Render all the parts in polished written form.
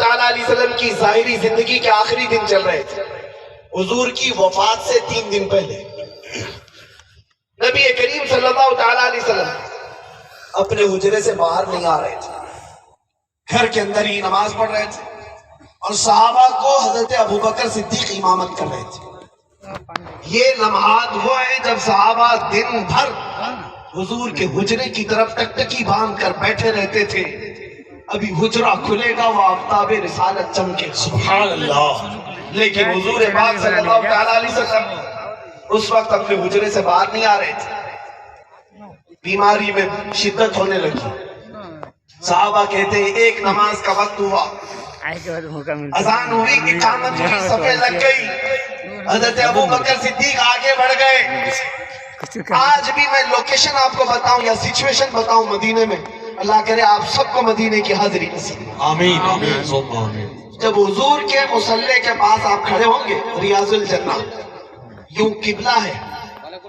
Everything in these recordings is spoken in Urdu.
تعالیٰ علیہ وسلم کی ظاہری زندگی کے آخری دن چل رہے تھے، حضور کی وفات سے 3 دن پہلے نبی کریم صلی اللہ تعالیٰ علیہ وسلم اپنے حجرے سے باہر نہیں آ رہے تھے، گھر کے اندر ہی نماز پڑھ رہے تھے، اور صحابہ کو حضرت ابوبکر صدیق امامت کر رہے تھے۔ یہ لمحات وہ ہیں جب صحابہ دن بھر حضور کے حجرے کی طرف ٹکٹکی باندھ کر بیٹھے رہتے تھے، ابھی حجرہ کھلے گا وہ آفتاب رسالت چمکے، سبحان اللہ۔ لیکن حضور پاک صلی اللہ تعالیٰ علیہ وسلم اس وقت اپنے حجرے سے باہر نہیں آ رہے تھے، بیماری میں شدت ہونے لگی۔ صحابہ کہتے ہیں ایک نماز کا وقت ہوا، اذان ہوئی، اقامت ہوئی، صفیں لگ گئی، حضرت ابوبکر صدیق آگے بڑھ گئے۔ آج بھی میں لوکیشن آپ کو بتاؤں یا سچویشن بتاؤں مدینے میں، اللہ کرے آپ سب کو مدینے کی حاضری نصیب، آمین آمین۔ جب حضور کے مصلی کے پاس آپ کھڑے ہوں گے، ریاض الجنہ یوں قبلہ ہے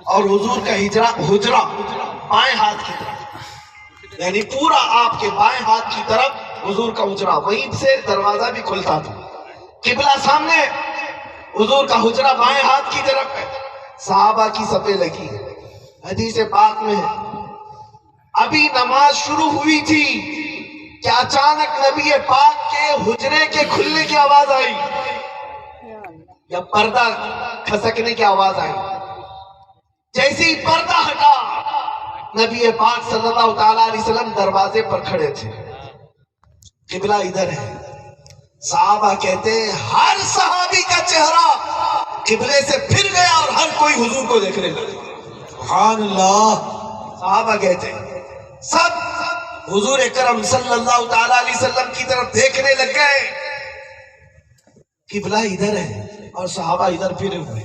اور حضور کا حجرہ بائیں ہاتھ کی طرف، یعنی پورا آپ کے بائیں ہاتھ کی طرف حضور کا حجرہ، وہیں سے دروازہ بھی کھلتا تھا، قبلہ سامنے، حضور کا حجرہ بائیں ہاتھ کی طرف ہے، صحابہ کی صفیں لگی۔ حدیث پاک میں ہے ابھی نماز شروع ہوئی تھی کہ اچانک نبی پاک کے حجرے کے کھلنے کی آواز آئی یا پردہ کھسکنے کی آواز آئی۔ جیسے ہی پردہ ہٹا، نبی پاک صلی اللہ تعالیٰ علیہ وسلم دروازے پر کھڑے تھے، قبلہ ادھر ہے۔ صحابہ کہتے ہیں ہر صحابی کا چہرہ قبلے سے پھر گیا اور ہر کوئی حضور کو دیکھنے لگا، سبحان اللہ۔ صحابہ کہتے ہیں سب حضور اکرم صلی اللہ تعالیٰ علیہ وسلم کی طرف دیکھنے لگ گئے، قبلہ ادھر ہے اور صحابہ ادھر پھرے ہوئے۔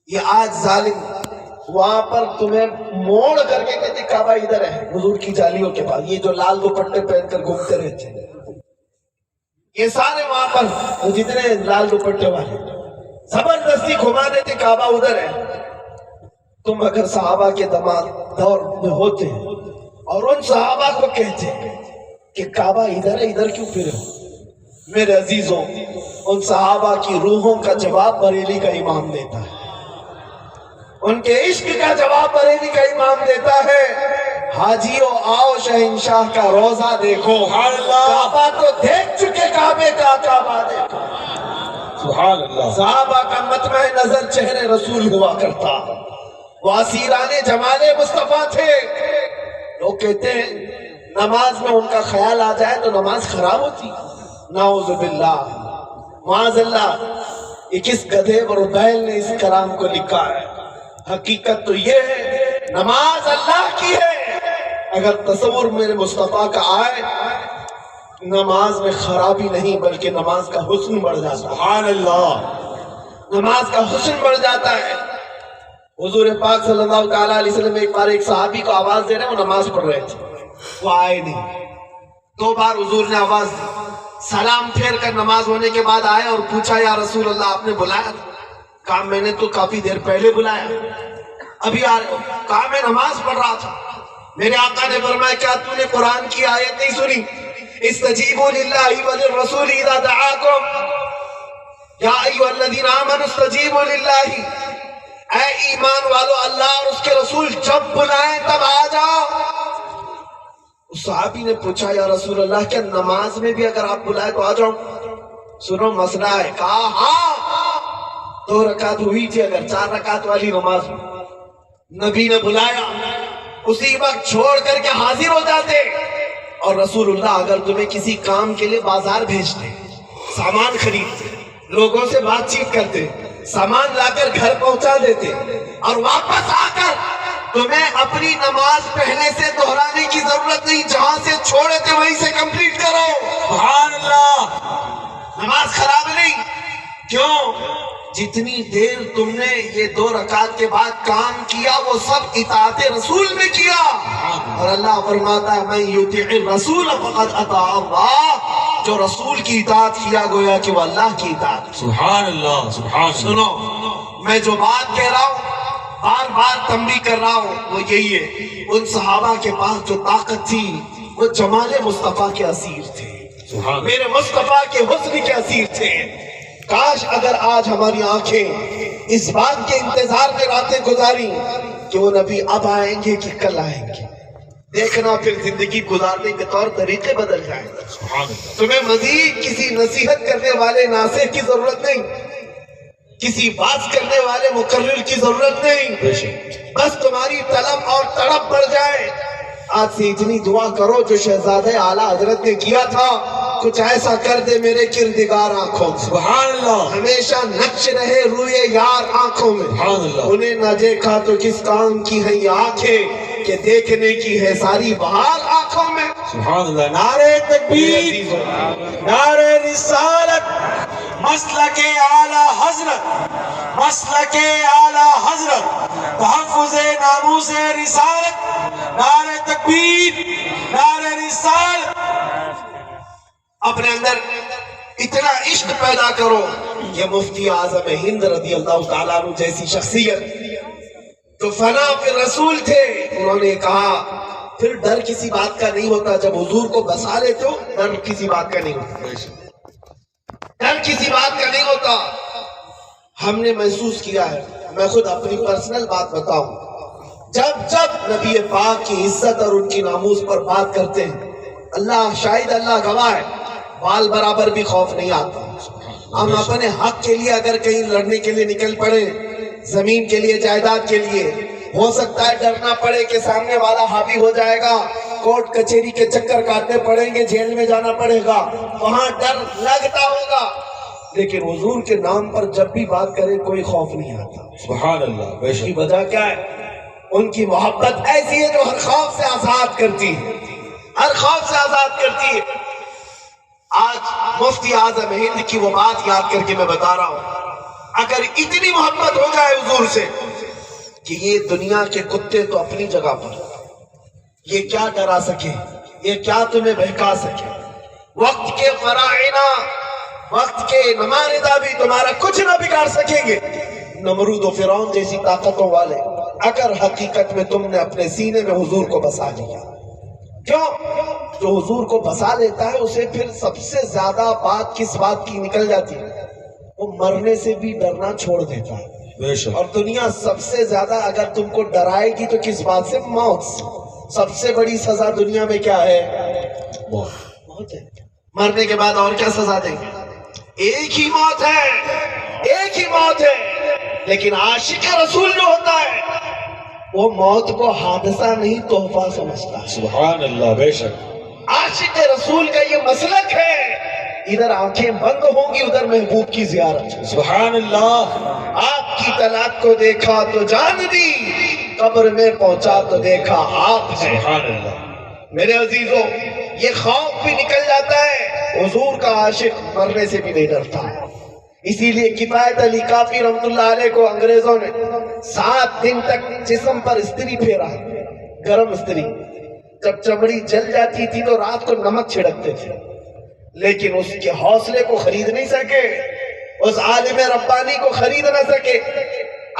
یہ آج ظالم وہاں پر تمہیں موڑ کر کے کہتے کعبہ ادھر ہے، حضور کی جالیوں کے پاس، یہ جو لال دوپٹے پہن کر گھومتے رہتے ہیں، یہ سارے وہاں پر جتنے لال دوپٹے والے زبردستی گھما دیتے کعبہ ادھر ہے۔ تم اگر صحابہ کے دور میں ہوتے اور ان صحابہ کو کہتے کہ کعبہ ادھر ہے، ادھر کیوں پھرے ہو؟ میرے عزیزوں، ان صحابہ کی روحوں کا جواب بریلی کا امام دیتا ہے، ان کے عشق کا جواب بریلی کا امام دیتا ہے۔ حاجیوں آؤ شہنشاہ کا روزہ دیکھو، کعبہ تو دیکھ چکے، کعبے کا کعبہ دیکھو، سبحان اللہ۔ صحابہ کا مطمع نظر چہرے رسول ہوا کرتا، وہ اسیران جمال مصطفیٰ تھے۔ لوگ کہتے ہیں نماز میں ان کا خیال آ جائے تو نماز خراب ہوتی، نعوذ باللہ، معاذ اللہ۔ یہ کس گدھے اور بیل نے اس کلام کو لکھا ہے؟ حقیقت تو یہ ہے نماز اللہ کی ہے، اگر تصور میرے مصطفیٰ کا آئے، نماز میں خرابی نہیں بلکہ نماز کا حسن بڑھ جاتا ہے، سبحان اللہ، نماز کا حسن بڑھ جاتا ہے۔ حضور پاک صلی اللہ تعالیٰ علیہ وسلم ایک بار ایک صحابی کو آواز دے رہے ہیں، وہ نماز پڑھ رہے تھے، وہ آئے نہیں، 2 بار حضور نے آواز دی، سلام پھیر کر نماز ہونے کے بعد آئے اور پوچھا یا رسول اللہ آپ نے بلایا تھا؟ کہا میں نے تو کافی دیر پہلے بلایا، ابھی آ رہے ہو؟ کہا میں نماز پڑھ رہا تھا، میرے آقا نے فرمایا کیا تو نے قرآن کی آیت نہیں سنی؟ استجیبوا للہ وللرسول اذا دعاکم یا ایھا الذین آمنوا استجیبوا للہ، اے ایمان والو اللہ اور اس کے رسول جب بلائیں تب آ جاؤ۔ اس صحابی نے پوچھا یا رسول اللہ کیا نماز میں بھی اگر آپ بلائیں تو آ جاؤں؟ سنو مسئلہ ہے۔ کہا ہاں، 2 رکعت ہوئی تھی، اگر 4 رکعت والی نماز نبی نے بلایا اسی وقت چھوڑ کر کے حاضر ہو جاتے، اور رسول اللہ اگر تمہیں کسی کام کے لیے بازار بھیجتے، سامان خریدتے، لوگوں سے بات چیت کرتے، سامان لا کر گھر پہنچا دیتے، اور واپس آ کر تمہیں اپنی نماز پہلے سے دہرانے کی ضرورت نہیں، جہاں سے چھوڑے تھے وہیں سے کمپلیٹ کرو، سبحان اللہ، نماز خراب نہیں۔ کیوں؟ جتنی دیر تم نے یہ 2 رکعت کے بعد کام کیا وہ سب اطاعت رسول میں کیا، اور اللہ فرماتا ہے من یطیع الرسول فقد اطاع اللہ، جو رسول کی اطاعت کیا گویا کہ وہ اللہ کی اطاعت، سبحان اللہ، سبحان۔ سنو، میں جو بات کہہ رہا ہوں بار بار تنبیہ کر رہا ہوں وہ یہی ہے، ان صحابہ کے پاس جو طاقت تھی وہ جمال مصطفیٰ کے اسیر تھے، میرے مصطفیٰ کے حسن کے اسیر تھے. کاش اگر آج ہماری آنکھیں اس بات کے انتظار میں راتیں گزاری کہ وہ نبی اب آئیں گے کہ کل آئیں گے. دیکھنا پھر زندگی گزارنے کے طور طریقے بدل جائیں. تمہیں مزید کسی نصیحت کرنے والے ناصح کی ضرورت نہیں, کسی بات کرنے والے مقرر کی ضرورت نہیں, بس تمہاری طلب اور تڑپ بڑھ جائے. آج سے اتنی دعا کرو جو شہزادہ اعلیٰ حضرت نے کیا تھا, کچھ ایسا کر دے میرے کردگار آنکھوں. سبحان اللہ. ہمیشہ نقش رہے روئے یار آنکھوں میں. انہیں نہ دیکھا تو کس کام کی ہے یہ آنکھیں کہ دیکھنے کی ہے ساری بہار آنکھوں میں. سبحان اللہ. نعرہ تکبیر, نعرہ رسالت, مسلک اعلی حضرت, مسلک اعلی حضرت, تحفظ ناموس رسالت. نعرہ تکبیر, نعرہ رسالت. اپنے اندر اتنا عشق پیدا کرو کہ مفتی اعظم ہند رضی اللہ تعالیٰ عنہ جیسی شخصیت تو فنا پھر رسول تھے, انہوں نے کہا پھر ڈر کسی بات کا نہیں ہوتا. جب حضور کو بسا لیتے ہو ڈر کسی بات کا نہیں ہوتا, ڈر کسی بات کا نہیں ہوتا. ہم نے محسوس کیا ہے, میں خود اپنی پرسنل بات بتاؤں, جب نبی پاک کی عزت اور ان کی ناموس پر بات کرتے ہیں, اللہ شاہد, اللہ گواہ ہے, بال برابر بھی خوف نہیں آتا. ہم اپنے حق کے لیے اگر کہیں لڑنے کے لیے نکل پڑے, زمین کے لیے, جائیداد کے لیے, ہو سکتا ہے ڈرنا پڑے کہ سامنے والا حاوی ہو جائے گا, کورٹ کچہری کے چکر کاٹنے پڑیں گے, جیل میں جانا پڑے گا, وہاں ڈر لگتا ہوگا. لیکن حضور کے نام پر جب بھی بات کرے کوئی خوف نہیں آتا. سبحان اللہ. اس کی وجہ کیا ہے؟ ان کی محبت ایسی ہے جو ہر خوف سے آزاد کرتی ہے, ہر خوف سے آزاد کرتی ہے. آج مفتی اعظم ہند کی وہ بات یاد کر کے میں بتا رہا ہوں, اگر اتنی محبت ہو جائے حضور سے کہ یہ دنیا کے کتے تو اپنی جگہ پر, یہ کیا ڈرا سکے, یہ کیا تمہیں بہکا سکے. وقت کے فرائنا, وقت کے نمائندہ بھی تمہارا کچھ نہ بگاڑ سکیں گے. نمرود و فرعون جیسی طاقتوں والے اگر حقیقت میں تم نے اپنے سینے میں حضور کو بسا لیا. کیوں؟ جو حضور کو بسا لیتا ہے اسے پھر سب سے زیادہ بات کس بات کی نکل جاتی ہے, وہ مرنے سے بھی ڈرنا چھوڑ دیتا ہے. اور دنیا سب سے زیادہ اگر تم کو ڈرائے گی تو کس بات سے؟ موت سے. سب سے بڑی سزا دنیا میں کیا ہے؟ موت ہے. مرنے کے بعد اور کیا سزا دیں گے؟ ایک ہی موت ہے, ایک ہی موت ہے. لیکن عاشق رسول جو ہوتا ہے وہ موت کو حادثہ نہیں تحفہ سمجھتا ہے. سبحان اللہ. بے شک عاشق رسول کا یہ مسلک ہے, ادھر آنکھیں بند ہوں گی ادھر محبوب کی زیارت. سبحان اللہ. آپ کی طلعت کو دیکھا تو جان دی, قبر میں پہنچا تو دیکھا آپ ہے. سبحان اللہ. میرے عزیزوں, یہ خوف بھی نکل جاتا ہے. حضور کا عاشق مرنے سے بھی نہیں ڈرتا. اسی لیے کفایت علی کافی رحمت اللہ علیہ کو انگریزوں نے 7 دن تک جسم پر استری پھیرا, گرم استری. جب چمڑی جل جاتی تھی تو رات کو نمک چھڑکتے تھے, لیکن اس کے حوصلے کو خرید نہیں سکے, اس عالم ربانی کو خرید نہ سکے.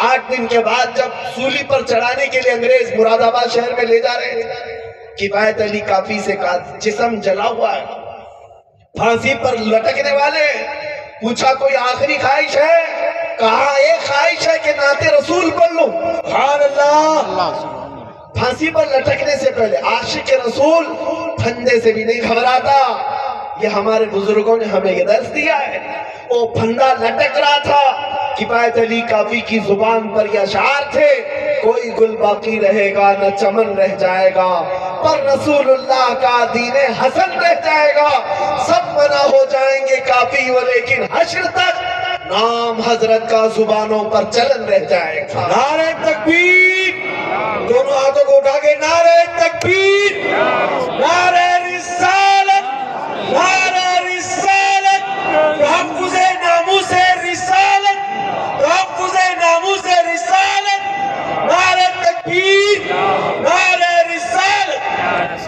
8 دن کے بعد جب سولی پر چڑھانے کے لیے انگریز مراد آباد شہر میں لے جا رہے تھے, کفایت علی کافی سے کہا جسم جلا ہوا ہے, پھانسی پر لٹکنے والے. پوچھا کوئی آخری خواہش ہے؟ کہا ایک خواہش ہے کہ نعت رسول پڑھ لوں. سبحان اللہ. پھانسی پر لٹکنے سے پہلے عاشق رسول پھندے سے بھی نہیں گھبراتا. یہ ہمارے بزرگوں نے ہمیں یہ درس دیا ہے. وہ پھندا لٹک رہا تھا, کفایت علی کافی کی زبان پر یہ اشعار تھے, کوئی گل باقی رہے گا نہ چمن رہ جائے گا, پر رسول اللہ کا دین حسن رہ جائے گا. سب فنا ہو جائیں گے کافی وہ, لیکن حشر تک نام حضرت کا زبانوں پر چلن رہ جائے گا. نعرہ تکبیر. دونوں ہاتھوں کو اٹھا کے نعرہ تکبیر, نعرہ رسالت, نعرہ رسالت, تحفظ ناموس رسالت, تحفظ ناموس رسالت. نعرہ تکبیر, نعرہ رسالت.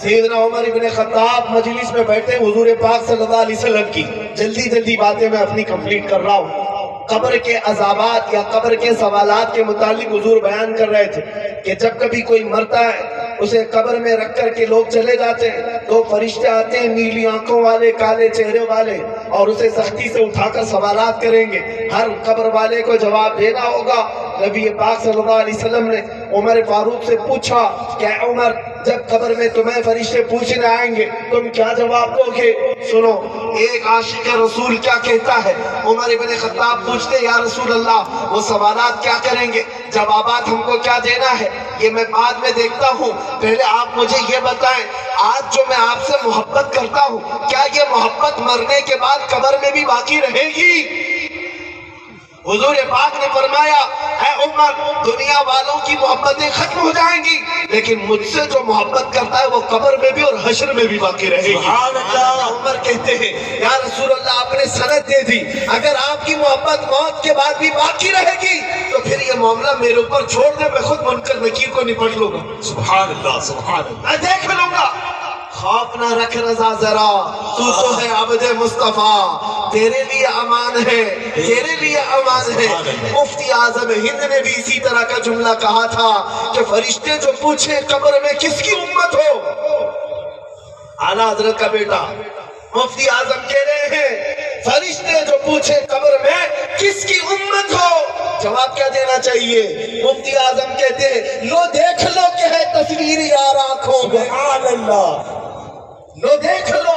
سیدنا عمر ابن خطاب مجلس میں بیٹھے, حضور پاک صلی اللہ علیہ وسلم کی جلدی باتیں میں اپنی کمپلیٹ کر رہا ہوں. قبر کے عذابات یا قبر کے سوالات کے متعلق حضور بیان کر رہے تھے کہ جب کبھی کوئی مرتا ہے اسے قبر میں رکھ کر کے لوگ چلے جاتے ہیں، دو فرشتے آتے ہیں نیلی آنکھوں والے، کالے چہرے والے، اور اسے سختی سے اٹھا کر سوالات کریں گے، ہر قبر والے کو جواب دینا ہوگا۔ نبی پاک صلی اللہ علیہ وسلم نے عمر فاروق سے پوچھا کہ اے عمر، جب قبر میں تمہیں فرشتے پوچھنے آئیں گے تم کیا جواب دو گے؟ سنو ایک عاشق رسول کیا کہتا ہے۔ عمر ابن خطاب پوچھتے یا رسول اللہ وہ سوالات کیا کریں گے، جوابات ہم کو کیا دینا ہے؟ یہ میں بعد میں دیکھتا ہوں، پہلے آپ مجھے یہ بتائیں، آج جو میں آپ سے محبت کرتا ہوں کیا یہ محبت مرنے کے بعد قبر میں بھی باقی رہے گی؟ حضور پاک نے فرمایا اے عمر، دنیا والوں کی محبتیں ختم ہو جائیں گی لیکن مجھ سے جو محبت کرتا ہے وہ قبر میں بھی اور حشر میں بھی باقی رہے گی۔ سبحان اللہ۔ عمر کہتے ہیں یا رسول اللہ آپ نے سند دے دی، اگر آپ کی محبت موت کے بعد بھی باقی رہے گی تو پھر یہ معاملہ میرے اوپر چھوڑ دے، میں خود منکر نکیر کو نپٹ لوں گا۔ سبحان اللہ سبحان اللہ۔ میں دیکھ لوں گا۔ خوف نہ رکھ رضا ذرا، تو ہے عبد مصطفیٰ، تیرے لیے امان ہے، تیرے لیے امان ہے۔ مفتی اعظم ہند نے بھی اسی طرح کا جملہ کہا تھا کہ فرشتے جو پوچھیں قبر میں کس کی امت ہو، اعلیٰ حضرت کا بیٹا مفتی اعظم کہہ رہے ہیں فرشتے جو پوچھیں قبر میں کس کی امت ہو، جواب کیا دینا چاہیے؟ مفتی اعظم کہتے ہیں لو دیکھ لو کہ ہے تصویر یار آنکھوں میں، سبحان اللہ۔ لو دیکھ لو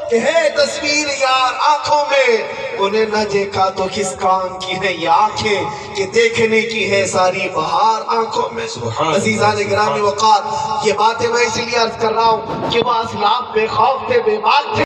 کہ ہے تصویر یار آنکھوں میں، انہیں نہ دیکھا تو کس کام کی ہے یہ آنکھیں کہ دیکھنے کی ہے ساری بہار آنکھوں میں۔ عزیزان گرامی وقار، یہ باتیں میں اس لیے عرض کر رہا ہوں کہ وہ اسلاف بے خوف تھے، بے باک تھے۔